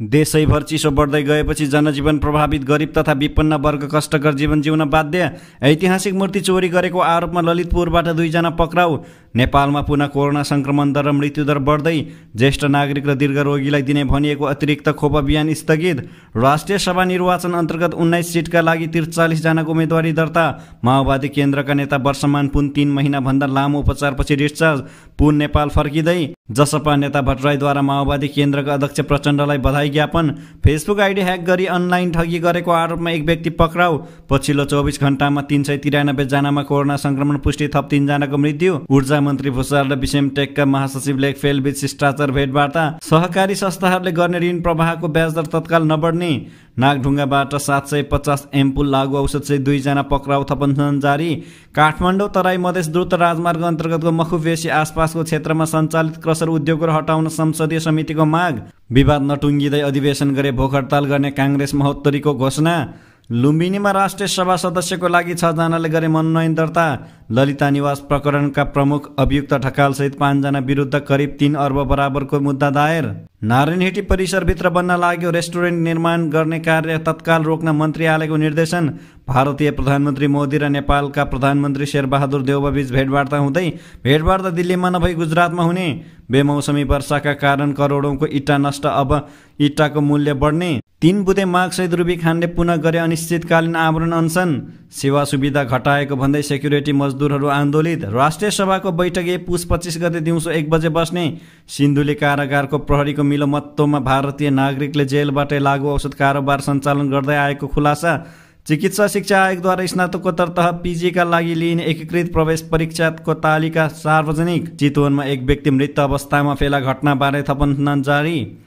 देशैभर चिसो बढ्दै गएपछि जनजीवन प्रभावित गरिब तथा विपन्न वर्ग कष्टकर जीवन जिउन बाध्य। ऐतिहासिक मूर्ति चोरी गरेको आरोपमा ललितपुरबाट 2 जना पक्राउ। नेपालमा पुनः कोरोना संक्रमण दर र मृत्युदर बढ्दै। ज्येष्ठ नागरिक र दीर्घ रोगीलाई दिने भनिएको अतिरिक्त खोप अभियान स्थगित। राष्ट्रिय सभा निर्वाचन अन्तर्गत 19 सिटका लागि 43 जनाको उम्मेदवारी दर्ता। माओवादी केन्द्रका नेता वर्षमान पुन 3 महिनाभन्दा लामो उपचारपछि डिस्चार्ज। पुन नेपाल फर्किँदै। जसपा नेता भट्टराईद्वारा माओवादी केन्द्रका अध्यक्ष प्रचण्डलाई बधाई ज्ञापन। फेसबुक आइडी ह्याक गरी अनलाइन ठगी गरेको आरोपमा एक व्यक्ति पक्राउ। पछिल्लो 24 घण्टामा 393 जनामा कोरोना संक्रमण पुष्टि, थप 3 जनाको मृत्यु। ऊर्जा मन्त्री भुसाल र विसेमटेकका महासचिव लेखफेलबीच शिष्टाचार भेटवार्ता। सहकारी संस्थाहरूले गर्ने ऋण प्रवाहको ब्याजदर तत्काल नबढ्ने। नागढुङ्गाबाट 750 एम्पुल लागु औषधसहित 2 जना पक्राउ, थपन जारी। काठमाडौँ तराई मधेस द्रुत राजमार्ग अन्तर्गतको मखुवेसी आसपासको क्षेत्रमा सञ्चालित क्रसर उद्योगहरू हटाउन संसदीय समितिको माग। विवाद नटुङ्गिँदै अधिवेशन गरे भोक हडताल गर्ने काङ्ग्रेस महोत्तरीको घोषणा। लुम्बिनीमा राष्ट्रिय सभा सदस्यको लागि 6 जनाले गरे मनोनयन दर्ता। ललिता निवास प्रकरणका प्रमुख अभियुक्त ढकालसहित 5 जना विरुद्ध करिब 3 अर्ब बराबरको मुद्दा दायर। नारायणहिटी परिसरभित्र बन्न लाग्यो रेस्टुरेन्ट निर्माण गर्ने कार्य तत्काल रोक्न मन्त्रीआलयको निर्देशन। भारतीय प्रधानमन्त्री मोदी र नेपालका प्रधानमन्त्री शेरबहादुर देउवाबीच भेटवार्ता हुँदै। भेटवार्ता दिल्लीमा नभई गुजरातमा हुने। बेमौसमी वर्षाका कारण करोडौंको इँटा नष्ट, अब इँटाको मूल्य बढ्ने। 3 बुँदे मागसहित रुबी खानले पुनः गरे अनिश्चितकालीन आमरण अनसन। सेवा सुविधा घटाएको भन्दै सेक्युरिटी मजदुरहरू आन्दोलित। राष्ट्रिय सभाको बैठक पुस 25 गते दिउँसो 1 बजे बस्ने। सिन्धुली कारागारको प्रहरीको मिलोमत्तोमा भारतीय नागरिकले जेलबाटै लागु औषध कारोबार सञ्चालन गर्दै आएको खुलासा। चिकित्सा शिक्षा आयोगद्वारा स्नातकोत्तर तह पीजीका लागि लिइने एकीकृत प्रवेश परीक्षाको तालिका सार्वजनिक। चितवनमा एक व्यक्ति मृत अवस्थामा फेला घटनाबारे थपन जारी।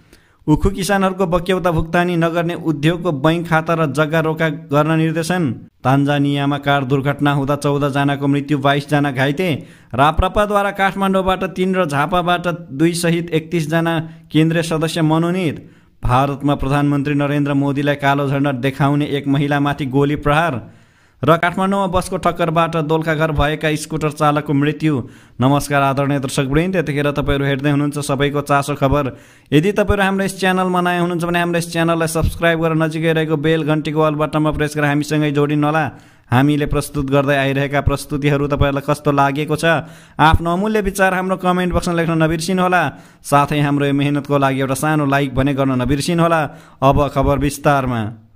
उखु किसानहरूको बक्यौता भुक्तानी नगर्ने उद्योगको बैंक खाता र जग्गा रोका गर्न निर्देशन। तान्जानियामा कार दुर्घटना हुँदा 14 जनाको मृत्यु, 22 जना घाइते। राप्रपाद्वारा काठमाडौँबाट 3 र झापाबाट 2 सहित 31 जना केन्द्रीय सदस्य मनोनित। भारतमा प्रधानमन्त्री नरेन्द्र मोदीलाई कालो झण्डा देखाउने एक महिलामाथि गोली प्रहार। र काठमाडौँमा बसको टक्करबाट दोलखाघर भएका स्कुटर चालकको मृत्यु। नमस्कार आदरणीय दर्शकवृन्द, यतिखेर तपाईँहरू हेर्दै हुनुहुन्छ सबैको चासो खबर। यदि तपाईँहरू हाम्रो यस च्यानलमा नयाँ हुनुहुन्छ भने हाम्रो यस च्यानललाई सब्सक्राइब गरेर नजिकै रहेको बेल घन्टीको अल बटनमा प्रेस गरेर हामीसँगै जोडिनुहोला। हामीले प्रस्तुत गर्दै आइरहेका प्रस्तुतिहरू तपाईँहरूलाई कस्तो लागेको छ, आफ्नो अमूल्य विचार हाम्रो कमेन्ट बक्समा लेख्न नबिर्सिनुहोला। साथै हाम्रो यो मेहनतको लागि एउटा सानो लाइक भने गर्न नबिर्सिनुहोला। अब खबर विस्तारमा।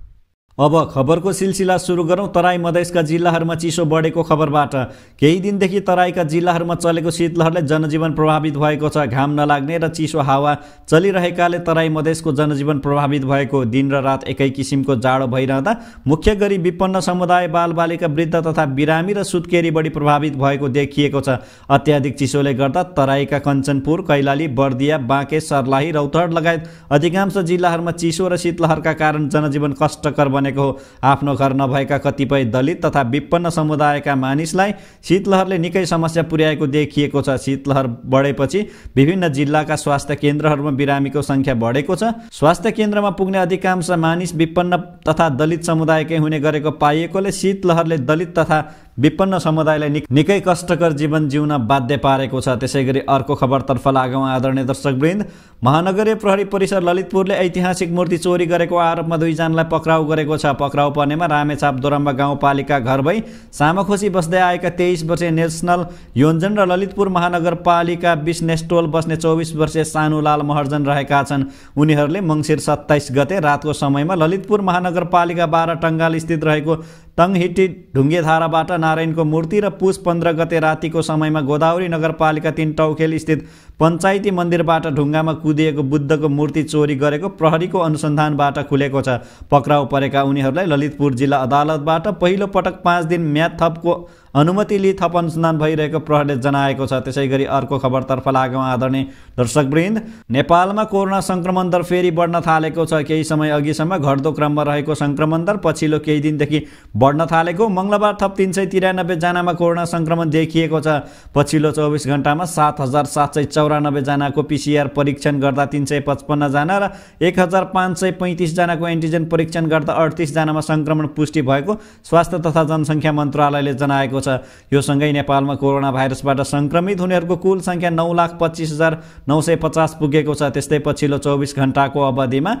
अब खबरको सिलसिला सुरु गरौँ तराई मधेसका जिल्लाहरूमा चिसो बढेको खबरबाट। केही दिनदेखि तराईका जिल्लाहरूमा चलेको शीतलहरले जनजीवन प्रभावित भएको छ। घाम नलाग्ने र चिसो हावा चलिरहेकाले तराई मधेसको जनजीवन प्रभावित भएको। दिन र रात एकै किसिमको जाडो भइरहँदा मुख्य गरी विपन्न समुदाय, बालबालिका, वृद्ध तथा बिरामी र सुत्केरी बढी प्रभावित भएको देखिएको छ। अत्याधिक चिसोले गर्दा तराईका कञ्चनपुर, कैलाली, बर्दिया, बाँके, सर्लाही, रौतहट लगायत अधिकांश जिल्लाहरूमा चिसो र शीतलहरका कारण जनजीवन कष्टकर बने हो। आफ्नो घर नभएका कतिपय दलित तथा विपन्न समुदायका मानिसलाई शीतलहरले निकै समस्या पुर्याएको देखिएको छ। शीतलहर बढेपछि विभिन्न जिल्लाका स्वास्थ्य केन्द्रहरूमा बिरामीको संख्या बढेको छ। स्वास्थ्य केन्द्रमा पुग्ने अधिकांश मानिस विपन्न तथा दलित समुदायकै हुने गरेको पाइएकोले शीतलहरले दलित तथा विपन्न समुदायलाई निकै कष्टकर जीवन जिउन बाध्य पारेको छ। त्यसैगरी अर्को खबरतर्फ लागौँ आदरणीय दर्शकवृन्द। महानगरीय प्रहरी परिसर ललितपुरले ऐतिहासिक मूर्ति चोरी गरेको आरोपमा 2 जनालाई पक्राउ गरेको छ। पक्राउ पर्नेमा रामेछाप दोरम्बा गाउँपालिका घर भई सामाखोसी बस्दै आएका 23 वर्षीय नेसनल योन्जन र ललितपुर महानगरपालिका 20 नेस्टोल बस्ने 24 वर्षीय सानुलाल महर्जन रहेका छन्। उनीहरूले मङ्सिर 27 गते रातको समयमा ललितपुर महानगरपालिका 12 टङ्गाल स्थित रहेको तङहिटी ढुङ्गेधाराबाट नारायणको मूर्ति र पुस 15 गते रातिको समयमा गोदावरी नगरपालिका 3 टौखेल स्थित पञ्चायती मन्दिरबाट ढुङ्गामा कुदिएको बुद्धको मूर्ति चोरी गरेको प्रहरीको अनुसन्धानबाट खुलेको छ। पक्राउ परेका उनीहरूलाई ललितपुर जिल्ला अदालतबाट पहिलो पटक 5 दिन म्याद थपको अनुमति लिई थप अनुसन्धान भइरहेको प्रहरीले जनाएको छ। त्यसैगरी अर्को खबरतर्फ लागौँ आदरणीय दर्शकवृन्द। नेपालमा कोरोना संक्रमण दर फेरि बढ्न थालेको छ। केही समय अघिसम्म घट्दो क्रममा रहेको संक्रमण दर पछिल्लो केही दिनदेखि बढ्न थालेको। मङ्गलबार थप 393 जनामा कोरोना संक्रमण देखिएको छ। पछिल्लो 24 घण्टामा 7,794 जनाको PCR परीक्षण गर्दा 355 जना र 1,535 जनाको एन्टिजेन परीक्षण गर्दा 38 जनामा संक्रमण पुष्टि भएको स्वास्थ्य तथा जनसङ्ख्या मन्त्रालयले जनाएको छ। यो सँगै नेपालमा कोरोना भाइरसबाट संक्रमित हुनेहरूको कुल संख्या 9,25,950 पुगेको छ। त्यस्तै पछिल्लो 24 घण्टाको अवधिमा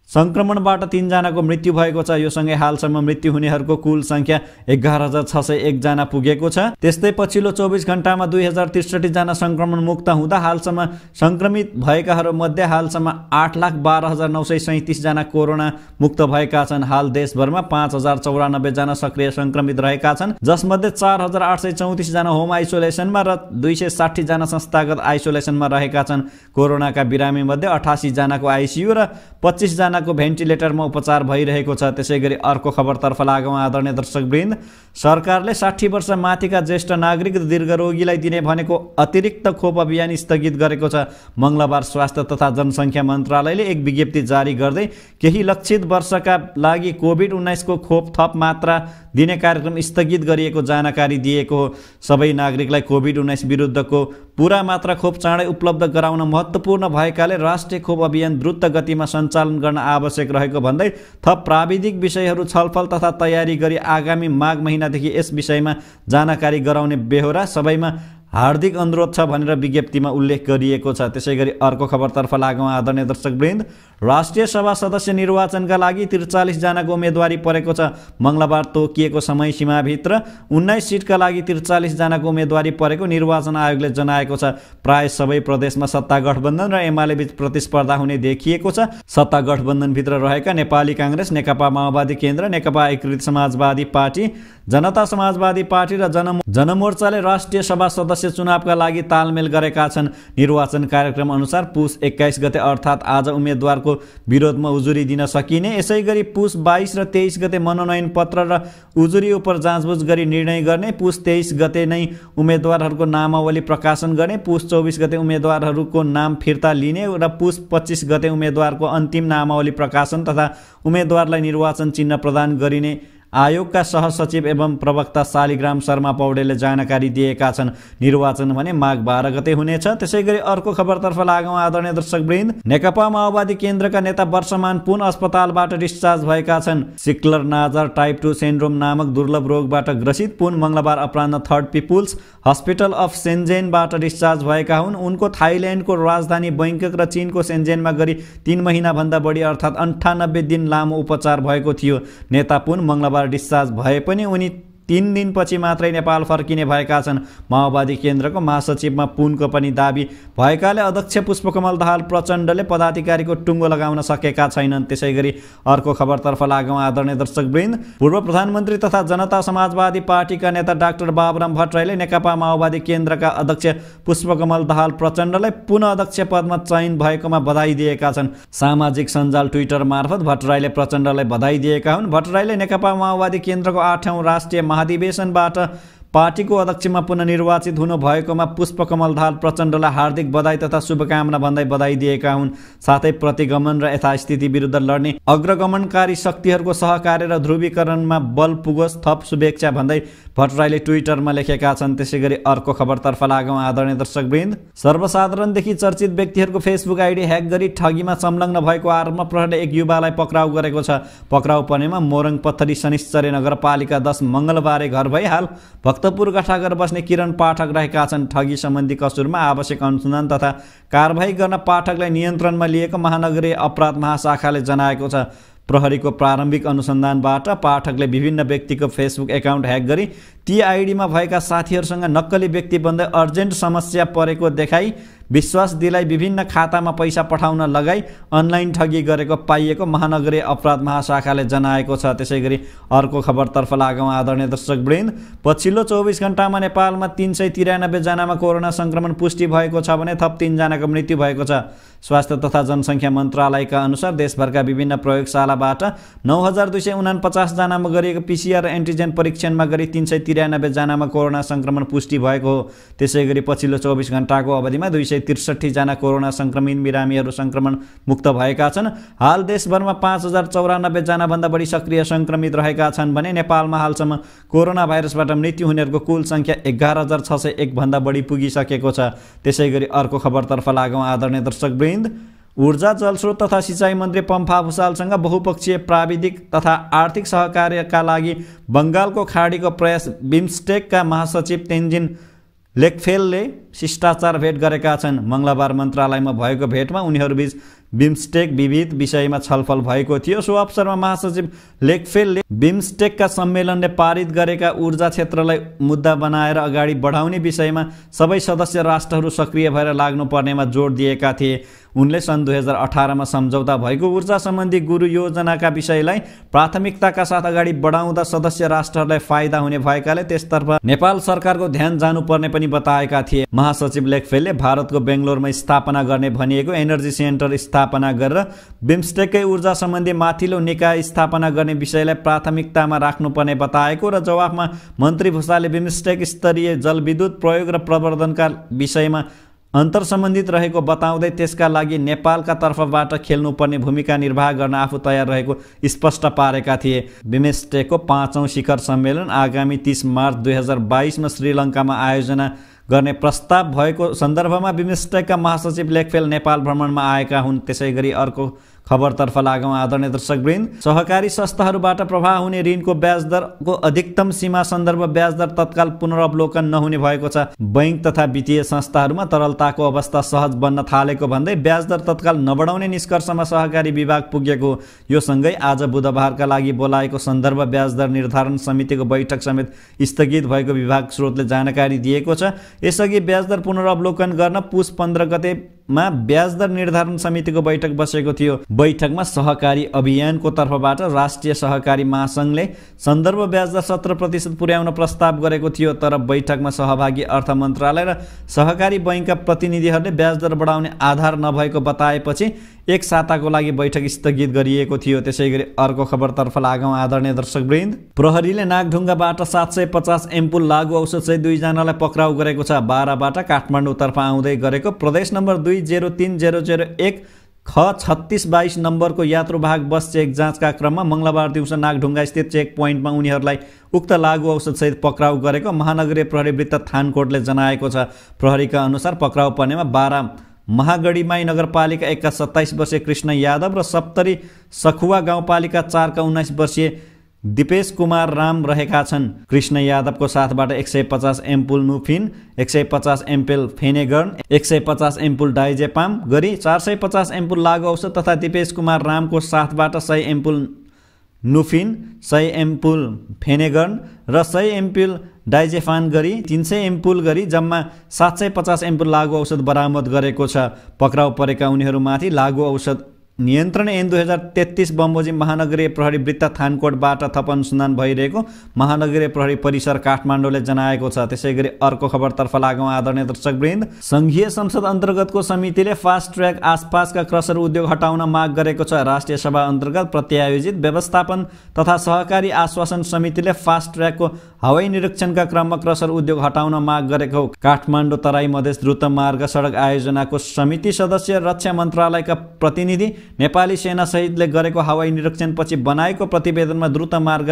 संक्रमणबाट 3 जनाको मृत्यु भएको छ। यो सँगै हालसम्म मृत्यु हुनेहरूको कुल संख्या 11,601 जना पुगेको छ। त्यस्तै पछिल्लो 24 घण्टामा 2063 जना संक्रमण मुक्त हुँदा हालसम्म संक्रमित भएकाहरू मध्ये हालसम्म 8,12,937 जना कोरोना मुक्त भएका छन्। हाल देशभरमा 5,094 जना सक्रिय संक्रमित रहेका छन्, जसमध्ये 4,834 जना होम आइसोलेसनमा र 260 जना संस्थागत आइसोलेसनमा रहेका छन्। कोरोनाका बिरामी मध्ये 88 जनाको आइसियु र 25 जनाको भेन्टिलेटरमा उपचार भइरहेको छ। त्यसैगरी अर्को खबरतर्फ लागौँ आदरणीय दर्शकवृन्द। सरकारले 60 वर्ष माथिका ज्येष्ठ नागरिक र दीर्घरोगीलाई दिने भनेको अतिरिक्त खोप अभियान स्थगित गरेको छ। मंगलबार स्वास्थ्य तथा जनसङ्ख्या मन्त्रालयले एक विज्ञप्ति जारी गर्दै केही लक्षित वर्षका लागि कोभिड-19 को खोप थप मात्रा दिने कार्यक्रम स्थगित गरिएको जानकारी दिएको हो। सबै नागरिकलाई कोभिड-19 विरुद्धको पूरा मात्रा खोप चाँडै उपलब्ध गराउन महत्त्वपूर्ण भएकाले राष्ट्रिय खोप अभियान द्रुत गतिमा सञ्चालन गर्न आवश्यक रहेको भन्दै थप प्राविधिक विषयहरू छलफल तथा तयारी गरी आगामी माघ महिनादेखि यस विषयमा जानकारी गराउने बेहोरा सबैमा हार्दिक अनुरोध छ भनेर विज्ञप्तिमा उल्लेख गरिएको छ। त्यसैगरी अर्को खबरतर्फ लागौँ आदरणीय दर्शकवृन्द। राष्ट्रिय सभा सदस्य निर्वाचनका लागि 43 जनाको उम्मेदवारी परेको छ। मंगलबार तोकिएको समय सीमाभित्र 19 सिटका लागि 43 जनाको उम्मेदवारी परेको निर्वाचन आयोगले जनाएको छ। प्राय सबै प्रदेशमा सत्ता गठबन्धन र एमाले बीच प्रतिस्पर्धा हुने देखिएको छ। सत्ता गठबन्धनभित्र रहेका नेपाली कांग्रेस, नेकपा माओवादी केन्द्र, नेकपा एकीकृत समाजवादी पार्टी, जनता समाजवादी पार्टी र जनमोर्चाले राष्ट्रिय सभा सदस्य चुनावका लागि तालमेल गरेका छन्। निर्वाचन कार्यक्रम अनुसार पुस 21 गते अर्थात् आज उम्मेदवारको विरोधमा उजुरी दिन सकिने, यसैगरी पुस 22 र 23 गते मनोनयन पत्र र उजुरी उप जाँचबुझ गरी निर्णय गर्ने, पुस 23 गते नै उम्मेदवारहरूको नामावली प्रकाशन गर्ने, पुस 24 गते उम्मेदवारहरूको नाम फिर्ता लिने र पुस 25 गते उम्मेदवारको अन्तिम नामावली प्रकाशन तथा उम्मेदवारलाई निर्वाचन चिन्ह प्रदान गरिने आयोगका सहसचिव एवं प्रवक्ता शालिग्राम शर्मा पौडेलले जानकारी दिएका छन्। निर्वाचन भने माघ 12 गते हुनेछ। त्यसैगरी अर्को खबरतर्फ लागौँ आदरणीय दर्शकवृन्द। नेकपा माओवादी केन्द्रका नेता वर्षमान पुन अस्पतालबाट डिस्चार्ज भएका छन्। सिक्लर नाजार टाइप 2 सिन्ड्रोम नामक दुर्लभ रोगबाट ग्रसित पुन मंगलबार अपराह्न थर्ड पिपुल्स हस्पिटल अफ सेन्जेनबाट डिस्चार्ज भएका हुन्। उनको थाइल्यान्डको राजधानी बैंकक र चीनको सेन्जेनमा गरी 3 महिनाभन्दा बढी अर्थात् 98 दिन लामो उपचार भएको थियो। नेता पुन मंगलबार डिस्चार्ज भए पनि उनी 3 दिनपछि मात्रै नेपाल फर्किने भएका छन्। माओवादी केन्द्रको महासचिवमा पुनको पनि दाबी भएकाले अध्यक्ष पुष्पकमल दाहाल प्रचण्डले पदाधिकारीको टुङ्गो लगाउन सकेका छैनन्। त्यसैगरी अर्को खबरतर्फ लागौँ आदरणीय दर्शकवृन्द। पूर्व प्रधानमन्त्री तथा जनता समाजवादी पार्टीका नेता डाक्टर बाबुराम भट्टराईले नेकपा माओवादी केन्द्रका अध्यक्ष पुष्पकमल दाहाल प्रचण्डलाई पुनः अध्यक्ष पदमा चयन भएकोमा बधाई दिएका छन्। सामाजिक सञ्जाल ट्विटर मार्फत भट्टराईले प्रचण्डलाई बधाई दिएका हुन्। भट्टराईले नेकपा माओवादी केन्द्रको 8औं राष्ट्रिय महाधिवेशनबाट पार्टीको अध्यक्षमा पुनर्निर्वाचित हुनु भएकोमा पुष्पकमल दाहाल प्रचण्डलाई हार्दिक बधाई तथा शुभकामना भन्दै बधाई दिएका हुन्। साथै प्रतिगमन र यथास्थिति विरुद्ध लड्ने अग्रगमनकारी शक्तिहरूको सहकार्य र ध्रुवीकरणमा बल पुगोस्, थप शुभेच्छा भन्दै भट्टराईले ट्विटरमा लेखेका छन्। त्यसैगरी अर्को खबरतर्फ लागौँ आदरणीय दर्शकवृन्द। सर्वसाधारणदेखि चर्चित व्यक्तिहरूको फेसबुक आइडी ह्याक गरी ठगीमा संलग्न भएको आरोपमा प्रहरीले एक युवालाई पक्राउ गरेको छ। पक्राउ पर्नेमा मोरङ पत्थरी शनिश्चर्य नगरपालिका 10 मंगलबारे घर भई हाल भक्तपुर गठागर बस्ने किरण पाठक रहेका छन्। ठगी सम्बन्धी कसुरमा आवश्यक अनुसन्धान तथा कारबाही गर्न पाठकलाई नियन्त्रणमा लिएको महानगरीय अपराध महाशाखाले जनाएको छ। प्रहरीको प्रारम्भिक अनुसन्धानबाट पाठकले विभिन्न व्यक्तिको फेसबुक एकाउन्ट ह्याक गरी ती आइडीमा भएका साथीहरूसँग नक्कली व्यक्ति बन्दै अर्जेन्ट समस्या परेको देखाई विश्वास दिलाई विभिन्न खातामा पैसा पठाउन लगाई अनलाइन ठगी गरेको पाइएको महानगरीय अपराध महाशाखाले जनाएको छ। त्यसैगरी अर्को खबरतर्फ लागौँ आदरणीय दर्शकवृन्द। पछिल्लो 24 घण्टामा नेपालमा 393 जनामा कोरोना संक्रमण पुष्टि भएको छ भने थप 3 जनाको मृत्यु भएको छ। स्वास्थ्य तथा जनसङ्ख्या मन्त्रालयका अनुसार देशभरका विभिन्न प्रयोगशालाबाट 9249 जनामा गरिएको PCR एन्टिजेन परीक्षणमा गरी 393 जनामा कोरोना संक्रमण पुष्टि भएको हो। त्यसैगरी पछिल्लो 24 घण्टाको अवधिमा 263 जना कोरोना संक्रमित बिरामीहरू संक्रमण मुक्त भएका छन्। हाल देशभरमा 5094 जना भन्दा बढी सक्रिय संक्रमित रहेका छन् भने नेपालमा हालसम्म कोरोना भाइरसबाट मृत्यु हुनेहरूको कुल संख्या 11601 भन्दा बढी पुगिसकेको छ। त्यसैगरी अर्को खबरतर्फ लागौँ आदरणीय दर्शकवृन्द। ऊर्जा, जलस्रोत तथा सिँचाइ मन्त्री पम्फा भुसालसँग बहुपक्षीय प्राविधिक तथा आर्थिक सहकार्यका लागि बङ्गालको खाडीको प्रयास बिम्स्टेकका महासचिव तेन्जिन लेकफेलले शिष्टाचार भेट गरेका छन्। मंगलबार मन्त्रालयमा भएको भेटमा उनीहरूबीच बिमस्टेक विविध विषयमा छलफल भएको थियो। सो अवसरमा महासचिव लेखफेलले बिमस्टेकका सम्मेलनले पारित गरेका ऊर्जा क्षेत्रलाई मुद्दा बनाएर अगाडि बढाउने विषयमा सबै सदस्य राष्ट्रहरू सक्रिय भएर लाग्नुपर्नेमा जोड दिएका थिए। उनले सन् 2018मा सम्झौता भएको ऊर्जा सम्बन्धी गुरु योजनाका विषयलाई प्राथमिकताका साथ अगाडि बढाउँदा सदस्य राष्ट्रहरूलाई फाइदा हुने भएकाले त्यसतर्फ नेपाल सरकारको ध्यान जानुपर्ने पनि बताएका थिए। महासचिव लेखफेलले भारतको बेङ्गलोरमा स्थापना गर्ने भनिएको एनर्जी सेन्टर स्थापना गरेर बिमस्टेककै ऊर्जा सम्बन्धी माथिल्लो निकाय स्थापना गर्ने विषयलाई प्राथमिकतामा राख्नुपर्ने बताएको र जवाफमा मन्त्री भूषालले बिमस्टेक स्तरीय जलविद्युत प्रयोग र प्रवर्धनका विषयमा अन्तर्सम्बन्धित रहेको बताउँदै त्यसका लागि नेपालका तर्फबाट खेल्नुपर्ने भूमिका निर्वाह गर्न आफू तयार रहेको स्पष्ट पारेका थिए। बिमस्टेकको 5औं शिखर सम्मेलन आगामी 30 मार्च 2022मा श्रीलङ्कामा आयोजना गर्ने प्रस्ताव भएको सन्दर्भमा बिमस्टेकका महासचिव लेखफेल नेपाल भ्रमणमा आएका हुन्। त्यसैगरी अर्को खबरतर्फ लागौँ आदरणीय दर्शकवृन्द। सहकारी संस्थाहरूबाट प्रवाह हुने ऋणको ब्याज दरको अधिकतम सीमा सन्दर्भ ब्याज दर तत्काल पुनरावलोकन नहुने भएको छ। बैंक तथा वित्तीय संस्थाहरूमा तरलताको अवस्था सहज बन्न थालेको भन्दै ब्याज दर तत्काल नबढाउने निष्कर्षमा सहकारी विभाग पुगेको। यो सँगै आज बुधबारका लागि बोलाएको सन्दर्भ ब्याज दर निर्धारण समितिको बैठक समेत स्थगित भएको विभाग स्रोतले जानकारी दिएको छ। यसअघि ब्याज दर पुनरावलोकन गर्न पुस 15 गतेमा ब्याज दर निर्धारण समितिको बैठक बसेको थियो। बैठकमा सहकारी अभियानको तर्फबाट राष्ट्रिय सहकारी महासंघले सन्दर्भ ब्याज दर 17% पुर्याउन प्रस्ताव गरेको थियो। तर बैठकमा सहभागी अर्थ मन्त्रालय र सहकारी बैंकका प्रतिनिधिहरूले ब्याज दर बढाउने आधार नभएको बताएपछि एक साताको लागि बैठक स्थगित गरिएको थियो। त्यसैगरी अर्को खबरतर्फ लागौँ आदरणीय दर्शकवृन्द। प्रहरीले नागढुङ्गाबाट 750 एम्पुल लागु औषध सहित 2 जनालाई पक्राउ गरेको छ। बाराबाट काठमाडौँतर्फ आउँदै गरेको प्रदेश नम्बर 203001 ख 3622 नम्बरको यात्रुवाहक बस चेक जाँचका क्रममा मङ्गलबार दिउँसो नागढुङ्गा स्थित चेक पोइन्टमा उनीहरूलाई उक्त लागु औषध सहित पक्राउ गरेको महानगरीय प्रहरी वृत्त थानकोटले जनाएको छ। प्रहरीका अनुसार पक्राउ पर्नेमा बारा महागढीमाई नगरपालिका 1 का 27 वर्षीय कृष्ण यादव र सप्तरी सखुवा गाउँपालिका 4 का 19 वर्षीय दिपेश कुमार राम रहेका छन्। कृष्ण यादवको साथबाट 150 एम्पुल नुफिन, 150 एम्पुल फेनेगर्न, 150 एम्पुल डाइजेपाम गरी 450 एम्पुल लागु औषध तथा दिपेश कुमार रामको साथबाट 100 एम्पुल नुफिन, 100 एम्पुल फेनेगर्न र 100 एम्पुल डाइजेफान गरी 300 एम्पुल गरी जम्मा 750 एम्पुल लागु औषध बरामद गरेको छ। पक्राउ परेका उनीहरूमाथि लागु औषध नियन्त्रण ऐन 2033 बमोजिम महानगरीय प्रहरी वृत्त थानकोटबाट थप अनुसन्धान भइरहेको महानगरीय प्रहरी परिसर काठमाडौँले जनाएको छ। त्यसैगरी अर्को खबरतर्फ लागौँ आदरणीय दर्शकवृन्द। संघीय संसद अन्तर्गतको समितिले फास्ट ट्र्याक आसपासका क्रसर उद्योग हटाउन माग गरेको छ। राष्ट्रिय सभा अन्तर्गत प्रत्यायोजित व्यवस्थापन तथा सहकारी आश्वासन समितिले फास्ट ट्र्याकको हवाई निरीक्षणका क्रममा क्रसर उद्योग हटाउन माग गरेको काठमाडौँ तराई मधेस द्रुत मार्ग सडक आयोजनाको समिति सदस्य रक्षा मन्त्रालयका प्रतिनिधि नेपाली सेना सहितले गरेको हवाई निरीक्षणपछि बनाएको प्रतिवेदनमा द्रुत मार्ग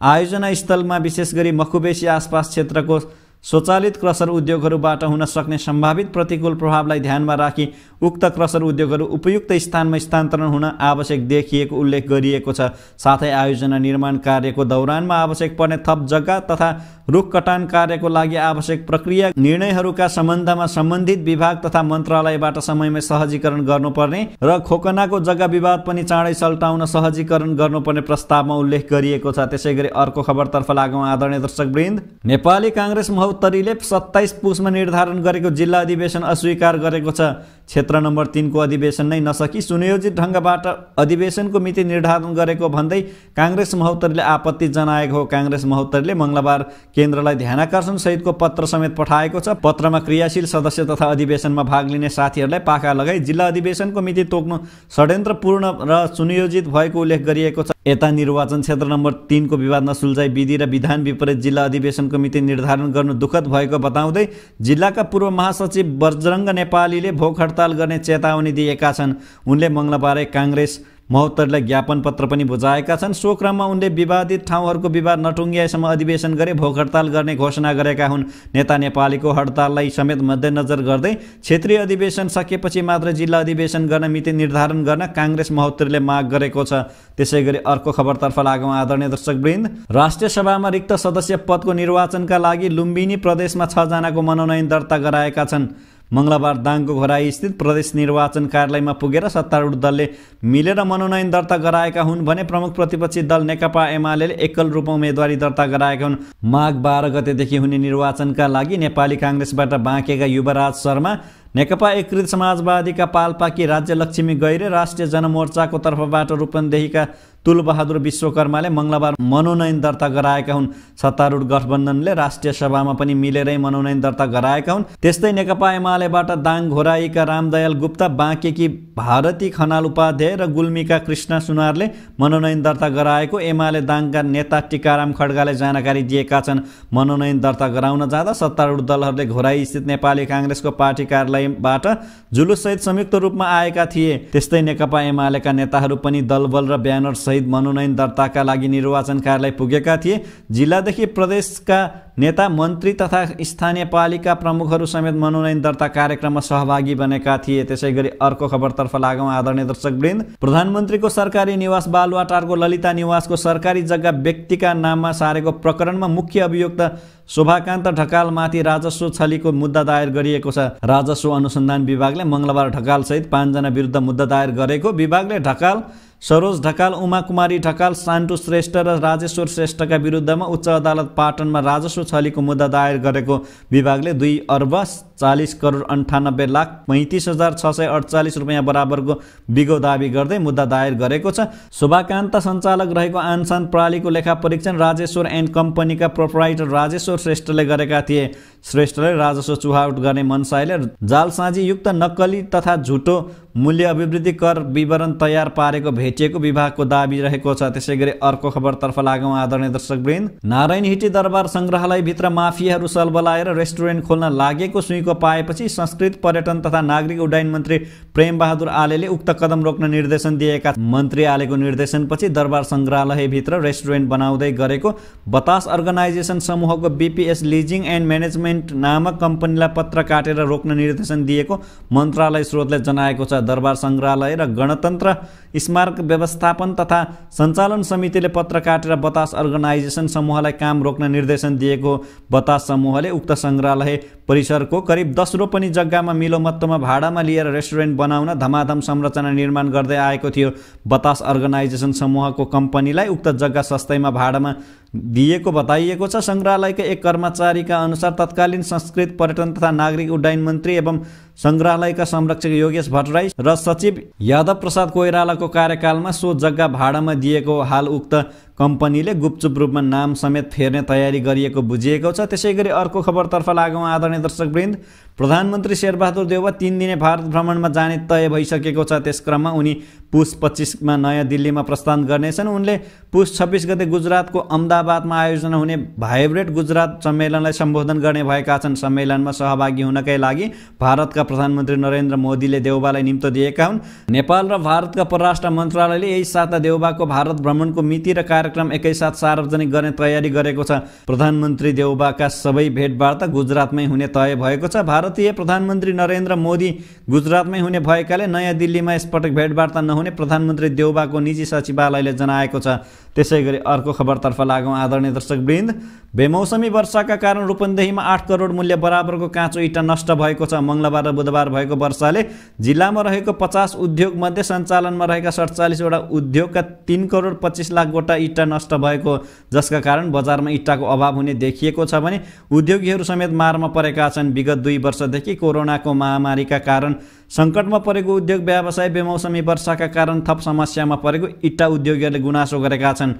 आयोजना स्थलमा विशेष गरी मखुबेसी आसपास क्षेत्रको स्वचालित क्रसर उद्योगहरूबाट हुन सक्ने सम्भावित प्रतिकूल प्रभावलाई ध्यानमा राखी उक्त क्रसर उद्योगहरू उपयुक्त स्थानमा स्थानान्तरण हुन आवश्यक देखिएको उल्लेख गरिएको छ। साथै आयोजना निर्माण कार्यको दौरानमा आवश्यक पर्ने थप जग्गा तथा रुख कटान कार्यको लागि आवश्यक प्रक्रिया निर्णयहरूका सम्बन्धमा सम्बन्धित विभाग तथा मन्त्रालयबाट समयमै सहजीकरण गर्नुपर्ने र खोकनाको जग्गा विवाद पनि चाँडै सल्टाउन सहजीकरण गर्नुपर्ने प्रस्तावमा उल्लेख गरिएको छ। त्यसैगरी अर्को खबरतर्फ लागौँ आदरणीय दर्शकवृन्द। नेपाली काङ्ग्रेस महोत्तरीले 27 पुसमा निर्धारण गरेको जिल्ला अधिवेशन अस्वीकार गरेको छ। क्षेत्र नम्बर 3 को अधिवेशन नै नसकी सुनियोजित ढङ्गबाट अधिवेशनको मिति निर्धारण गरेको भन्दै काङ्ग्रेस महोत्तरीले आपत्ति जनाएको हो। काङ्ग्रेस महोत्तरीले मङ्गलबार केन्द्रलाई ध्यानाकर्षण सहितको पत्र समेत पठाएको छ। पत्रमा क्रियाशील सदस्य तथा अधिवेशनमा भाग लिने साथीहरूलाई पाखा लगाई जिल्ला अधिवेशनको मिति तोक्नु षड्यन्त्रपूर्ण र सुनियोजित भएको उल्लेख गरिएको छ। यता निर्वाचन क्षेत्र नम्बर 3 को विवाद नसुल्झाई विधि र विधान विपरीत जिल्ला अधिवेशनको मिति निर्धारण गर्नु दुःखद भएको बताउँदै जिल्लाका पूर्व महासचिव बजरङ्ग नेपालीले भोक हडताल गर्ने चेतावनी दिएका छन्। उनले मङ्गलबारै काङ्ग्रेस महोत्तरीलाई ज्ञापन पत्र पनि बुझाएका छन्। सो क्रममा उनले विवादित ठाउँहरूको विवाद नटुङ्ग्याएसम्म अधिवेशन गरे भोक हडताल गर्ने घोषणा गरेका हुन्। नेता नेपालीको हडताललाई समेत मध्यनजर गर्दै क्षेत्रीय अधिवेशन सकेपछि मात्र जिल्ला अधिवेशन गर्न मिति निर्धारण गर्न काङ्ग्रेस महोत्तरीले माग गरेको छ। त्यसैगरी अर्को खबरतर्फ लागौँ आदरणीय दर्शकवृन्द। राष्ट्रिय सभामा रिक्त सदस्य पदको निर्वाचनका लागि लुम्बिनी प्रदेशमा 6 जनाको मनोनयन दर्ता गराएका छन्। मंगलबार दाङको घोराई स्थित प्रदेश निर्वाचन कार्यालयमा पुगेर सत्तारूढ दलले मिलेर मनोनयन दर्ता गराएका हुन् भने प्रमुख प्रतिपक्षी दल नेकपा एमाले एकल रूपमा उम्मेदवारी दर्ता गराएका हुन्। माघ 12 गतेदेखि हुने निर्वाचनका लागि नेपाली काङ्ग्रेसबाट बाँकेका युवराज शर्मा, नेकपा एकीकृत समाजवादीका पाल्पाकी राज्यलक्ष्मी गैरे, राष्ट्रिय जनमोर्चाको तर्फबाट रूपन्देहीका तुलबहादुर विश्वकर्माले मंगलबार मनोनयन दर्ता गराएका हुन्। सत्तारूढ गठबन्धनले राष्ट्रिय सभामा पनि मिलेरै मनोनयन दर्ता गराएका हुन्। त्यस्तै नेकपा एमालेबाट दाङ घोराईका रामदयाल गुप्ता, बाँकेकी भारती खनाल उपाध्याय र गुल्मीका कृष्ण सुनारले मनोनयन दर्ता गराएको एमाले दाङका नेता टिकाराम खड्गाले जानकारी दिएका छन्। मनोनयन दर्ता गराउन जाँदा सत्तारूढ दलहरूले घोराई स्थित नेपाली काङ्ग्रेसको पार्टी कार्यालयबाट जुलुससहित संयुक्त रूपमा आएका थिए। त्यस्तै नेकपा एमालेका नेताहरू पनि दलबल र ब्यानर सहित मनोनयन दर्ताका लागि निर्वाचन कार्यालय पुगेका थिए। जिल्लादेखि प्रदेशका नेता, मन्त्री तथा स्थानीय पालिका प्रमुखहरू समेत मनोनयन दर्ता कार्यक्रममा सहभागी बनेका थिए। त्यसैगरी अर्को खबरतर्फ लागौँ आदरणीय दर्शकवृन्द। प्रधानमन्त्रीको सरकारी निवास बालुवाटारको ललिता निवासको सरकारी जग्गा व्यक्तिका नाममा सारेको प्रकरणमा मुख्य अभियुक्त शोभाकान्त ढकालमाथि राजस्व छलीको मुद्दा दायर गरिएको छ। राजस्व अनुसन्धान विभागले मंगलबार ढकालसहित 5 जना विरुद्ध मुद्दा दायर गरेको विभागले ढकाल, सरोज ढकाल, उमा कुमारी ढकाल, सान्टु श्रेष्ठ र राजेश्वर श्रेष्ठका विरुद्धमा उच्च अदालत पाटनमा राजस्व छलीको मुद्दा दायर गरेको विभागले 2 अर्ब 40 करोड 98 लाख 35,648 रुपियाँ बराबरको बिगो दाबी गर्दै मुद्दा दायर गरेको छ। शोभाकान्त सञ्चालक रहेको आनसान प्रणालीको लेखा परीक्षण राजेश्वर एन्ड कम्पनीका प्रोपराइटर राजेश्वर श्रेष्ठले गरेका थिए। श्रेष्ठले राजस्व चुहावट गर्ने मनसायले जालसाजी युक्त नक्कली तथा झुटो मूल्य अभिवृद्धि कर विवरण तयार पारेको भेटिएको विभागको दाबी रहेको छ। त्यसैगरी अर्को खबरतर्फ लागौँ आदरणीय दर्शकवृन्द। नारायणहिटी दरबार सङ्ग्रहालयभित्र माफियाहरू सलबलाएर रेस्टुरेन्ट खोल्न लागेको सुइँको पाएपछि संस्कृति, पर्यटन तथा नागरिक उड्डयन मन्त्री प्रेमबहादुर आलेले उक्त कदम रोक्न निर्देशन दिएका। मन्त्री आलेको निर्देशनपछि दरबार सङ्ग्रहालयभित्र रेस्टुरेन्ट बनाउँदै गरेको बतास अर्गनाइजेसन समूहको बीपीएस लिजिङ एन्ड म्यानेजमेन्ट नामक कम्पनीलाई पत्र काटेर रोक्न निर्देशन दिएको मन्त्रालय स्रोतले जनाएको छ। दरबार सङ्ग्रहालय र गणतन्त्र स्मारक व्यवस्थापन तथा सञ्चालन समितिले पत्र काटेर बतास अर्गनाइजेसन समूहलाई काम रोक्न निर्देशन दिएको। बतास समूहले उक्त सङ्ग्रहालय परिसरको करिब 10 रोपनी जग्गामा मिलोमत्तोमा भाडामा लिएर रेस्टुरेन्ट बनाउन धमाधम संरचना निर्माण गर्दै आएको थियो। बतास अर्गनाइजेसन समूहको कम्पनीलाई उक्त जग्गा सस्तैमा भाडामा दिएको बताइएको छ। सङ्ग्रहालयका एक कर्मचारीका अनुसार तत्कालीन संस्कृति, पर्यटन तथा नागरिक उड्डयन मन्त्री एवं सङ्ग्रहालयका संरक्षक योगेश भट्टराई र सचिव यादव प्रसाद कोइरालाको कार्यकालमा सो जग्गा भाडामा दिएको। हाल उक्त कम्पनीले गुपचुप रूपमा नाम समेत फेर्ने तयारी गरिएको बुझिएको छ। त्यसैगरी अर्को खबरतर्फ लागौँ आदरणीय दर्शकवृन्द। प्रधानमन्त्री शेरबहादुर देउवा 3 दिने भारत भ्रमणमा जाने तय भइसकेको छ। त्यस क्रममा उनी पुस 25मा नयाँ दिल्लीमा प्रस्थान गर्नेछन्। उनले पुस 26 गते गुजरातको अहमदाबादमा आयोजना हुने भाइब्रेट गुजरात सम्मेलनलाई सम्बोधन गर्ने भएका छन्। सम्मेलनमा सहभागी हुनकै लागि भारतका प्रधानमन्त्री नरेन्द्र मोदीले देउबालाई निम्तो दिएका हुन्। नेपाल र भारतका परराष्ट्र मन्त्रालयले यही साता देउबाको भारत भ्रमणको मिति र कार्यक्रम एकैसाथ सार्वजनिक गर्ने तयारी गरेको छ। प्रधानमन्त्री देउबाका सबै भेटवार्ता गुजरातमै हुने तय भएको छ। भारतीय प्रधानमन्त्री नरेन्द्र मोदी गुजरातमै हुने भएकाले नयाँ दिल्लीमा यसपटक भेटवार्ता नहुने प्रधानमन्त्री देउबाको निजी सचिवालयले जनाएको छ। त्यसैगरी अर्को खबरतर्फ लागौँ आदरणीय दर्शकवृन्द। बेमौसमी वर्षाका कारण रूपन्देहीमा 8 करोड मूल्य बराबरको काँचो इँटा नष्ट भएको छ। मंगलबार र बुधबार भएको वर्षाले जिल्लामा रहेको 50 उद्योग मध्ये सञ्चालनमा रहेका 47 वटा उद्योगका 3 करोड 25 लाख गोटा इँटा नष्ट भएको, जसका कारण बजारमा इँटाको अभाव हुने देखिएको छ भने उद्योगीहरू समेत मारमा परेका छन्। विगत 2 वर्षदेखि कोरोनाको महामारीका कारण सङ्कटमा परेको उद्योग व्यवसाय बेमौसमी वर्षाका कारण थप समस्यामा परेको इँटा उद्योगीहरूले गुनासो गरेका छन्।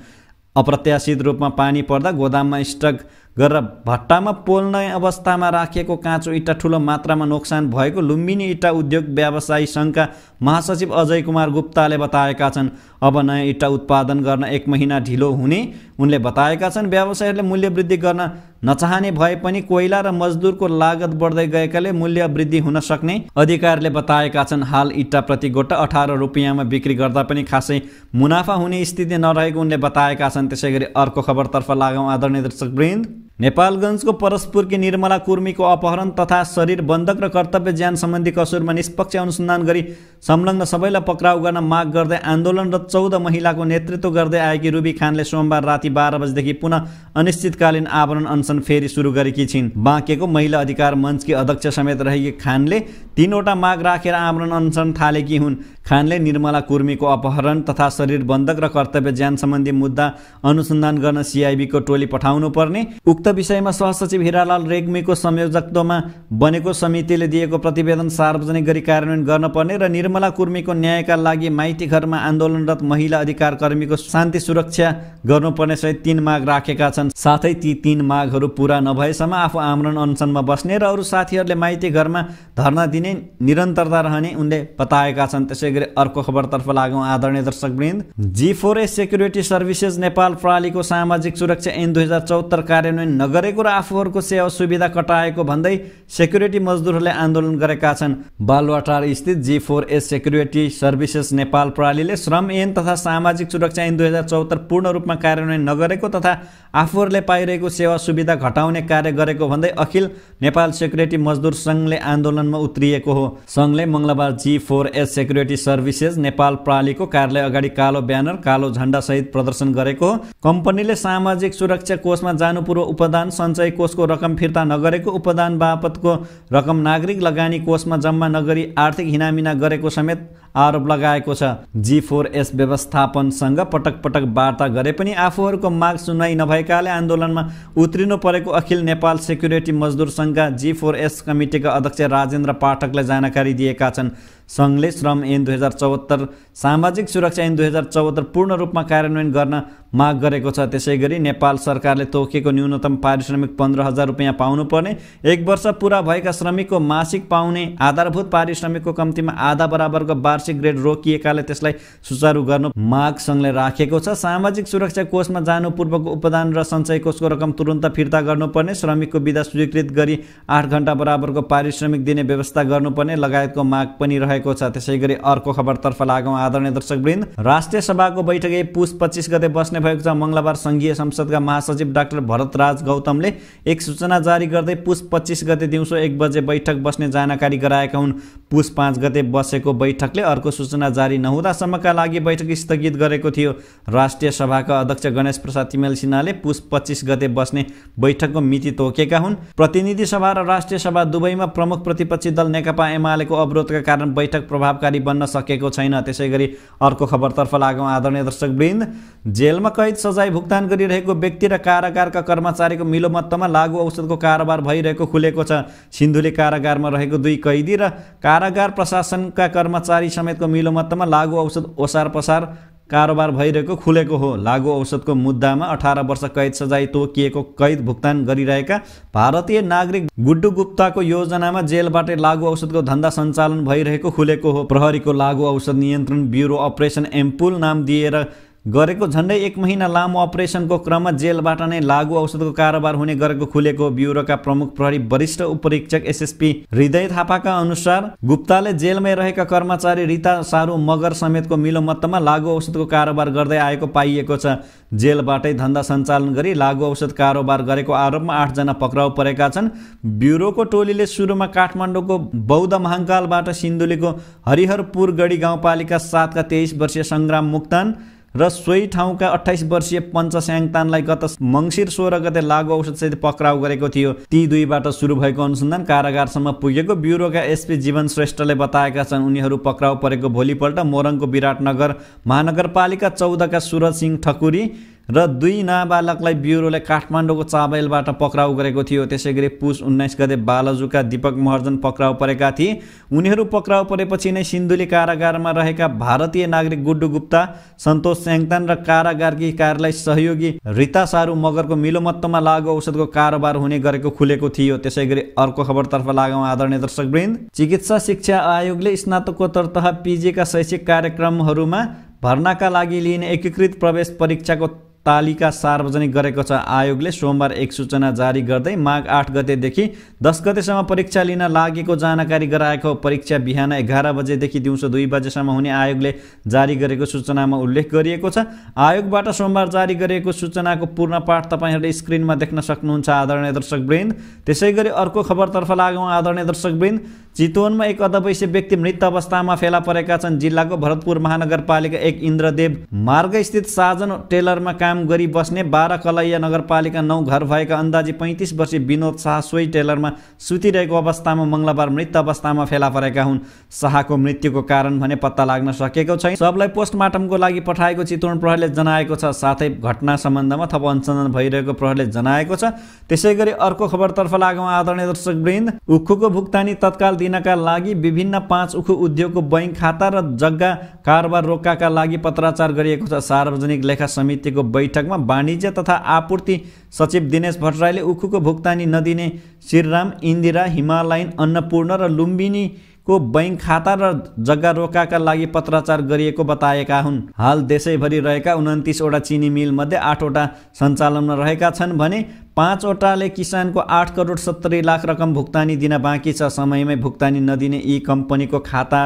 अप्रत्याशित रूपमा पानी पर्दा गोदाममा स्टक गरेर भट्टामा पोल्ने अवस्थामा राखिएको काँचो इँटा ठुलो मात्रामा नोक्सान भएको लुम्बिनी इँटा उद्योग व्यवसायी सङ्घका महासचिव अजय कुमार गुप्ताले बताएका छन्। अब नयाँ इँटा उत्पादन गर्न 1 महिना ढिलो हुने उनले बताएका छन्। व्यवसायीहरूले मूल्य वृद्धि गर्न नचाहने भए पनि कोइला र मजदुरको लागत बढ्दै गएकाले मूल्य वृद्धि हुन सक्ने अधिकारीले बताएका छन्। हाल इँटा प्रति गोटा 18 रुपियाँमा बिक्री गर्दा पनि खासै मुनाफा हुने स्थिति नरहेको उनले बताएका छन्। त्यसैगरी अर्को खबरतर्फ लागौँ आदरणीय दर्शकवृन्द। नेपालगञ्जको परस्पुरकी निर्मला कुर्मीको अपहरण तथा शरीर बन्धक र कर्तव्य ज्यान सम्बन्धी कसुरमा निष्पक्ष अनुसन्धान गरी संलग्न सबैलाई पक्राउ गर्न माग गर्दै आन्दोलनरत 14 महिलाको नेतृत्व गर्दै आएकी रुबी खानले सोमबार राति 12 बजेदेखि पुनः अनिश्चितकालीन आवरण अनसन फेरि सुरु गरेकी छिन्। बाँकेको महिला अधिकार मञ्चकी अध्यक्ष समेत रहेकी खानले 3 वटा माग राखेर आवरण अनसन थालेकी हुन्। खानले निर्मला कुर्मीको अपहरण तथा शरीर बन्धक र कर्तव्य ज्यान सम्बन्धी मुद्दा अनुसन्धान गर्न सिआइबीको टोली पठाउनु पर्ने, उक्त विषयमा सहसचिव हिरालाल रेग्मीको संयोजकत्वमा बनेको समितिले दिएको प्रतिवेदन सार्वजनिक गरी कार्यान्वयन गर्न पर्ने र निर्मला कुर्मीको न्यायका लागि माइती घरमा आन्दोलनरत महिला अधिकार कर्मीको शान्ति सुरक्षा गर्नुपर्ने सहित 3 माग राखेका छन्। साथै ती 3 मागहरू पूरा नभएसम्म आफू आमरण अनसनमा बस्ने र अरू साथीहरूले माइती घरमा धर्ना दिने निरन्तरता रहने उनले बताएका छन्। त्यसै गरी अर्को खबरतर्फ लागौँ आदरणीय दर्शकवृन्द। G4S सेक्युरिटी सर्भिसेज नेपाल प्रणालीको सामाजिक सुरक्षा ऐन 2074 कार्यान्वयन नगरेको र आफूहरूको सेवा सुविधा कटाएको भन्दै सेक्युरिटी मजदुरहरूले आन्दोलन गरेका छन्। बालुवाटार स्थित G4S सेक्युरिटी सर्भिसेज नेपाल प्रणालीले श्रम ऐन तथा सामाजिक सुरक्षा ऐन 2074 पूर्ण रूपमा कार्यान्वयन नगरेको तथा आफूहरूले पाइरहेको सेवा सुविधा घटाउने कार्य गरेको भन्दै अखिल नेपाल सेक्युरिटी मजदुर सङ्घले आन्दोलनमा उत्रिएको हो। सङ्घले मङ्गलबार G4S सेक्युरिटी सर्भिसेज नेपाल प्रणालीको कार्यालय अगाडि कालो ब्यानर कालो झण्डा सहित प्रदर्शन गरेको हो। कम्पनीले सामाजिक सुरक्षा कोषमा जानु पूर्व उपदान सञ्चय कोषको रकम फिर्ता नगरेको, उपदान बापतको रकम नागरिक लगानी कोषमा जम्मा नगरी आर्थिक हिनामिना गरेको समेत आरोप लगाएको छ। G4S व्यवस्थापनसँग पटक पटक वार्ता गरे पनि आफूहरूको माग सुनवाई नभएकाले आन्दोलनमा उत्रिनु परेको अखिल नेपाल सेक्युरिटी मजदुर सङ्घका G4S कमिटीका अध्यक्ष राजेन्द्र पाठकले जानकारी दिएका छन्। सङ्घले श्रम ऐन 2074 सामाजिक सुरक्षा ऐन 2074 पूर्ण रूपमा कार्यान्वयन गर्न माग गरेको छ। त्यसै गरी नेपाल सरकारले तोकेको न्यूनतम पारिश्रमिक 15,000 रुपियाँ पाउनुपर्ने, 1 वर्ष पुरा भएका श्रमिकको मासिक पाउने आधारभूत पारिश्रमिकको कम्तीमा आधा बराबरको वार्षिक ग्रेड रोकिएकाले त्यसलाई सुचारू गर्नु माग सङ्घले राखेको छ। सामाजिक सुरक्षा कोषमा जानु पूर्वको उपदान र सञ्चय कोषको रकम तुरुन्त फिर्ता गर्नुपर्ने, श्रमिकको बिदा स्वीकृत गरी 8 घण्टा बराबरको पारिश्रमिक दिने व्यवस्था गर्नुपर्ने लगायतको माग पनि रहेको छ। त्यसै गरी अर्को खबरतर्फ लागौँ आदरणीय दर्शकवृन्द। राष्ट्रिय सभाको बैठक पुस 25 गते बस्ने भएको छ। मङ्गलबार सङ्घीय संसदका महासचिव डाक्टर भरतराज गौतमले एक सूचना जारी गर्दै पुस 25 गते दिउँसो 1 बजे बैठक बस्ने जानकारी गराएका हुन्। पुस 5 गते बसेको बैठकले अर्को सूचना जारी नहुँदासम्मका लागि बैठक स्थगित गरेको थियो। राष्ट्रिय सभाका अध्यक्ष गणेश प्रसाद तिमेल सिन्हाले पुस 25 गते बस्ने बैठकको मिति तोकेका हुन्। प्रतिनिधि सभा र राष्ट्रिय सभा दुवैमा प्रमुख प्रतिपक्षी दल नेकपा एमालेको अवरोधका कारण बैठक प्रभावकारी बन्न सकेको छैन। त्यसै गरी अर्को खबरतर्फ लागौँ आदरणीय दर्शकवृन्द। जेलमा कैद सजाय भुक्तान गरिरहेको व्यक्ति र कारागारका कर्मचारीको मिलोमत्तमा लागु औषधको कारोबार भइरहेको खुलेको छ। सिन्धुली कारागारमा रहेको 2 कैदी र कारागार प्रशासनका कर्मचारी समेतको मिलोमत्तमा लागु औषध ओसार पसार कारोबार भइरहेको खुलेको हो। लागु औषधको मुद्दामा 18 वर्ष कैद सजाय तोकिएको कैद भुक्तान गरिरहेका भारतीय नागरिक गुड्डु गुप्ताको योजनामा जेलबाटै लागु औषधको धन्दा सञ्चालन भइरहेको खुलेको हो। प्रहरीको लागु औषध नियन्त्रण ब्युरो अपरेसन एम्पुल नाम दिएर गरेको झन्डै 1 महिना लामो अपरेसनको क्रममा जेलबाट नै लागु औषधको कारोबार हुने गरेको खुलेको ब्युरोका प्रमुख प्रहरी वरिष्ठ उपरीक्षक एसएसपी हृदय थापाका अनुसार गुप्ताले जेलमै रहेका कर्मचारी रिता सारू मगर समेतको मिलोमत्तमा लागु औषधको कारोबार गर्दै आएको पाइएको छ। जेलबाटै धन्दा सञ्चालन गरी लागु औषध कारोबार गरेको आरोपमा 8 जना पक्राउ परेका छन्। ब्युरोको टोलीले सुरुमा काठमाडौँको बौद्ध महाङ्कालबाट सिन्धुलीको हरिहरपुर गढी गाउँपालिका 7 का 23 वर्षीय सङ्ग्राम मुक्तान र सोही ठाउँका 28 वर्षीय पञ्च स्याङतानलाई गत मङ्सिर 16 गते लागु औषधसहित पक्राउ गरेको थियो। ती दुईबाट सुरु भएको अनुसन्धान कारागारसम्म पुगेको ब्युरोका एसपी जीवन श्रेष्ठले बताएका छन्। उनीहरू पक्राउ परेको भोलिपल्ट मोरङको विराटनगर महानगरपालिका 14 का सुरज सिंह ठकुरी र 2 नाबालकलाई ब्युरोले काठमाडौँको चाबेलबाट पक्राउ गरेको थियो। त्यसै गरी पुस 19 गते बालजुका दीपक महर्जन पक्राउ परेका थिए। उनीहरू पक्राउ परेपछि नै सिन्धुली कारागारमा रहेका भारतीय नागरिक गुड्डु गुप्ता, सन्तोष स्याङतान र कारागारकी कार्यालय सहयोगी रिता सारू मगरको मिलोमत्तमा लागु औषधको कारोबार हुने गरेको खुलेको थियो। त्यसै गरी अर्को खबरतर्फ लागौँ आदरणीय दर्शकवृन्द। चिकित्सा शिक्षा आयोगले स्नातकोत्तर तह पिजीका शैक्षिक कार्यक्रमहरूमा भर्नाका लागि लिइने एकीकृत प्रवेश परीक्षाको तालिका सार्वजनिक गरेको छ। आयोगले सोमबार एक सूचना जारी गर्दै माघ 8 गतेदेखि 10 गतेसम्म परीक्षा लिन लागेको जानकारी गराएको। परीक्षा बिहान 11 बजेदेखि दिउँसो 2 बजेसम्म हुने आयोगले जारी गरेको सूचनामा उल्लेख गरिएको छ। आयोगबाट सोमबार जारी गरिएको सूचनाको पूर्ण पाठ तपाईँहरूले स्क्रिनमा देख्न सक्नुहुन्छ आदरणीय दर्शकवृन्द। त्यसैगरी अर्को खबरतर्फ लागौँ आदरणीय दर्शकवृन्द। चितवनमा एक अधवैंशी व्यक्ति मृत अवस्थामा फेला परेका छन्। जिल्लाको भरतपुर महानगरपालिका 1 इन्द्रदेव मार्गस्थित साजन टेलरमा काम गरी बस्ने 12 कलैया नगरपालिका 9 घर भएका अन्दाजी 35 वर्षीय विनोद शाह सोही टेलरमा सुतिरहेको अवस्थामा मङ्गलबार मृत अवस्थामा फेला परेका हुन्। शाहको मृत्युको कारण भने पत्ता लाग्न सकेको छैन। सबलाई पोस्टमार्टमको लागि पठाएको चितवन प्रहरीले जनाएको छ। साथै घटना सम्बन्धमा थप अनुसन्धान भइरहेको प्रहरीले जनाएको छ। त्यसैगरी अर्को खबरतर्फ लागौँ आदरणीय दर्शकवृन्द। उखुको भुक्तानी तत्काल दिनका लागि विभिन्न 5 उखु उद्योगको बैंक खाता र जग्गा कारोबार रोक्काका लागि पत्राचार गरिएको छ। सार्वजनिक लेखा समितिको बैठकमा वाणिज्य तथा आपूर्ति सचिव दिनेश भट्टराईले उखुको भुक्तानी नदिने श्रीराम, इन्दिरा, हिमालयन, अन्नपूर्ण र लुम्बिनीको बैंक खाता र जग्गा रोक्काका लागि पत्राचार गरिएको बताएका हुन्। हाल देशैभरि रहेका 29 वटा चिनी मिल मध्ये 8 वटा सञ्चालनमा रहेका छन् भने 5 वटाले किसानको 8 करोड 70 लाख रकम भुक्तानी दिन बाँकी छ। समयमै भुक्तानी नदिने यी कम्पनीको खाता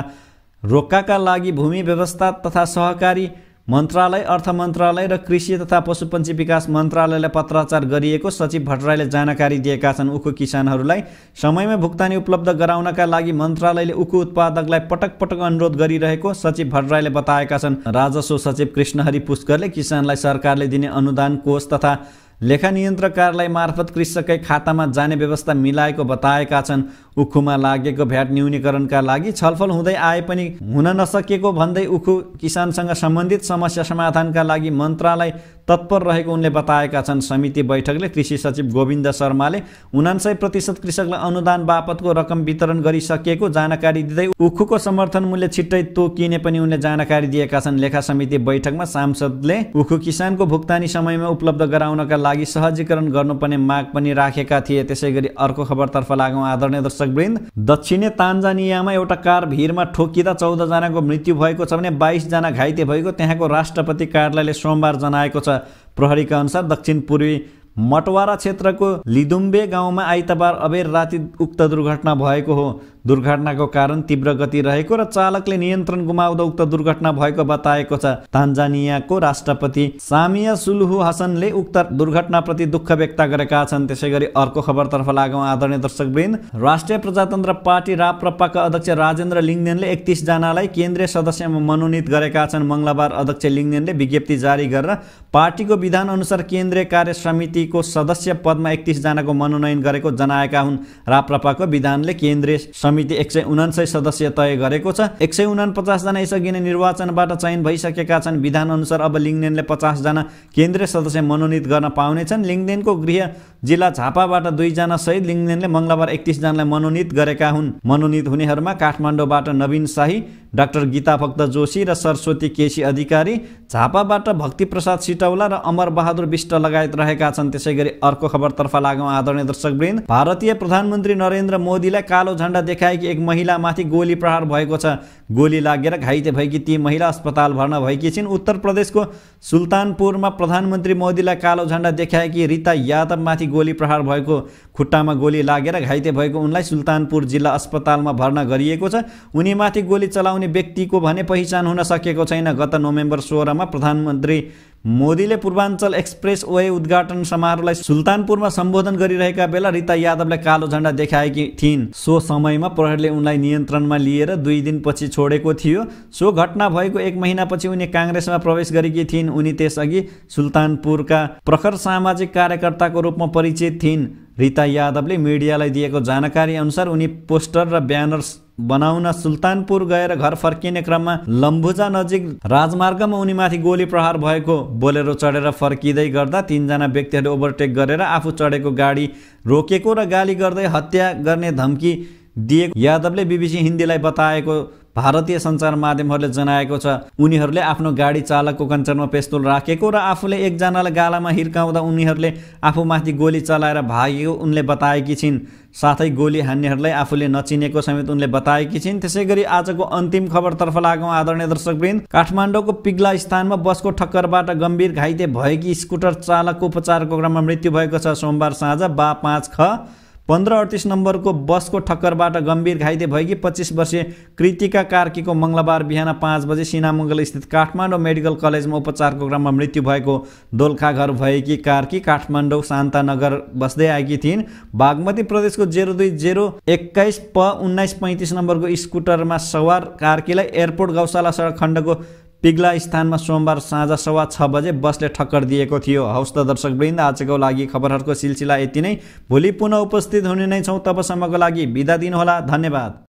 रोक्काका लागि भूमि व्यवस्था तथा सहकारी मन्त्रालय, अर्थ मन्त्रालय र कृषि तथा पशुपन्छी विकास मन्त्रालयलाई पत्राचार गरिएको सचिव भट्टराईले जानकारी दिएका छन्। उखु किसानहरूलाई समयमै भुक्तानी उपलब्ध गराउनका लागि मन्त्रालयले उखु उत्पादकलाई पटक पटक अनुरोध गरिरहेको सचिव भट्टराईले बताएका छन्। राजस्व सचिव कृष्णहरि पुष्करले किसानलाई सरकारले दिने अनुदान कोष तथा लेखा नियन्त्रक कार्यालय मार्फत कृषककै खातामा जाने व्यवस्था मिलाएको बताएका छन्। उखुमा लागेको भ्याट न्यूनीकरणका लागि छलफल हुँदै आए पनि हुन नसकेको भन्दै उखु किसानसँग सम्बन्धित समस्या समाधानका लागि मन्त्रालय तत्पर रहेको उनले बताएका छन्। समिति बैठकले कृषि सचिव गोविन्द शर्माले 49% कृषकलाई अनुदान बापतको रकम वितरण गरिसकेको जानकारी दिँदै उखुको समर्थन मूल्य छिट्टै तोकिने पनि उनले जानकारी दिएका छन्। लेखा समिति बैठकमा सांसदले उखु किसानको भुक्तानी समयमा उपलब्ध गराउनका लागि सहजीकरण गर्नुपर्ने माग पनि राखेका थिए। त्यसैगरी अर्को खबरतर्फ लागौँ आदरणीय दर्शकवृन्द। दक्षिणी तान्जानियामा एउटा कार भिरमा ठोकिँदा 14 जनाको मृत्यु भएको छ भने 22 जना घाइते भएको त्यहाँको राष्ट्रपति कार्यालयले सोमबार जनाएको छ। प्रहरीका अनुसार दक्षिण पूर्वी मटवारा क्षेत्रको लिदुम्बे गाउँमा आइतबार अबेर राति उक्त दुर्घटना भएको हो। दुर्घटनाको कारण तीव्र गति रहेको र चालकले नियन्त्रण गुमाउँदा उक्त दुर्घटना भएको बताएको छ। तान्जानियाको राष्ट्रपति सामिया सुलुहु हसनले उक्त दुर्घटनाप्रति दुःख व्यक्त गरेका छन्। त्यसैगरी अर्को खबरतर्फ लागौँ आदरणीय दर्शकवृन्द। राष्ट्रिय प्रजातन्त्र पार्टी राप्रपाका अध्यक्ष राजेन्द्र लिङ्गदेनले 31 जनालाई केन्द्रीय सदस्यमा मनोनित गरेका छन्। मङ्गलबार अध्यक्ष लिङ्गदेनले विज्ञप्ति जारी गरेर पार्टीको विधान अनुसार केन्द्रीय कार्य समितिको सदस्य पदमा 31 जनाको मनोनयन गरेको जनाएका हुन्। राप्रपाको विधानले केन्द्रीय समिति 149 सदस्य तय गरेको छ। 149 जना यसअघि नै निर्वाचनबाट चयन भइसकेका छन्। विधान अनुसार अब लिङ्गदेनले 50 जना केन्द्रीय सदस्य मनोनित गर्न पाउनेछन्। लिङ्गदेनको गृह जिल्ला झापाबाट 2 जना सहित लिङ्गदेनले मङ्गलबार 31 जनालाई मनोनित गरेका हुन्। मनोनित हुनेहरूमा काठमाडौँबाट नवीन शाही, डाक्टर गीता भक्त जोशी र सरस्वती केसी अधिकारी, झापाबाट भक्ति प्रसाद सिटौला र अमर बहादुर विष्ट लगायत रहेका छन्। त्यसैगरी अर्को खबरतर्फ लागौँ आदरणीय दर्शकवृन्द। भारतीय प्रधानमन्त्री नरेन्द्र मोदीलाई कालो झण्डा देखाएकी एक महिलामाथि गोली प्रहार भएको छ। गोली लागेर घाइते भएकी ती महिला अस्पताल भर्ना भएकी छिन्। उत्तर प्रदेशको सुल्तानपुरमा प्रधानमन्त्री मोदीलाई कालो झण्डा देखाएकी रीता यादवमाथि गोली प्रहार भएको। खुट्टामा गोली लागेर घाइते भएको उनलाई सुल्तानपुर जिल्ला अस्पतालमा भर्ना गरिएको छ। उनीमाथि गोली चलाउने व्यक्तिको भने पहिचान हुन सकेको छैन। गत नोभेम्बर 16 मा प्रधानमन्त्री मोदीले पूर्वाञ्चल एक्सप्रेस वे उद्घाटन समारोहलाई सुल्तानपुरमा सम्बोधन गरिरहेका बेला रीता यादवलाई कालो झण्डा देखाएकी थिइन्। सो समयमा प्रहरीले उनलाई नियन्त्रणमा लिएर 2 दिनपछि छोडेको थियो। सो घटना भएको 1 महिनापछि उनी काङ्ग्रेसमा प्रवेश गरेकी थिइन्। उनी त्यसअघि सुल्तानपुरका प्रखर सामाजिक कार्यकर्ताको रूपमा परिचित थिइन्। रीता यादवले मिडियालाई दिएको जानकारी अनुसार उनी पोस्टर र ब्यानर्स बनाउन सुल्तानपुर गएर घर फर्किने क्रममा लम्बुजा नजिक राजमार्गमा उनीमाथि गोली प्रहार भएको। बोलेरो चढेर फर्किँदै गर्दा 3 जना व्यक्तिहरूले ओभरटेक गरेर आफू चढेको गाडी रोकेको र गाली गर्दै हत्या गर्ने धम्की दिएको यादवले बीबीसी हिन्दीलाई बताएको भारतीय सञ्चार माध्यमहरूले जनाएको छ। उनीहरूले आफ्नो गाडी चालकको कञ्चनमा पिस्तोल राखेको र आफूले एकजनालाई गालामा हिर्काउँदा उनीहरूले आफूमाथि गोली चलाएर भागेको उनले बताएकी छिन्। साथै गोली हान्नेहरूलाई आफूले नचिनेको समेत उनले बताएकी छिन्। त्यसैगरी आजको अन्तिम खबरतर्फ लागौँ आदरणीय दर्शकवृन्द। काठमाडौँको पिग्ला स्थानमा बसको ठक्करबाट गम्भीर घाइते भएकी स्कुटर चालकको उपचारको क्रममा मृत्यु भएको छ। सोमबार साँझ बा 5 ख 1538 नम्बरको बसको ठक्करबाट गम्भीर घाइते भएकी 25 वर्षीय कृतिका कार्कीको मङ्गलबार बिहान 5 बजे सिनामङ्गल स्थित काठमाडौँ मेडिकल कलेजमा उपचारको क्रममा मृत्यु भएको। दोलखा घर भएकी कार्की काठमाडौँ शान्तानगर बस्दै आएकी थिइन्। बागमती प्रदेशको 02021 प 1935 नम्बरको स्कुटरमा सवार कार्कीलाई एयरपोर्ट गौशाला सडक खण्डको पिग्ला स्थानमा सोमबार साँझ 6:15 बजे बसले ठक्कर दिएको थियो। हवस् त दर्शकवृन्द, आजको लागि खबरहरूको सिलसिला यति नै। भोलि पुनः उपस्थित हुने नै छौँ। तबसम्मको लागि बिदा दिनुहोला। धन्यवाद।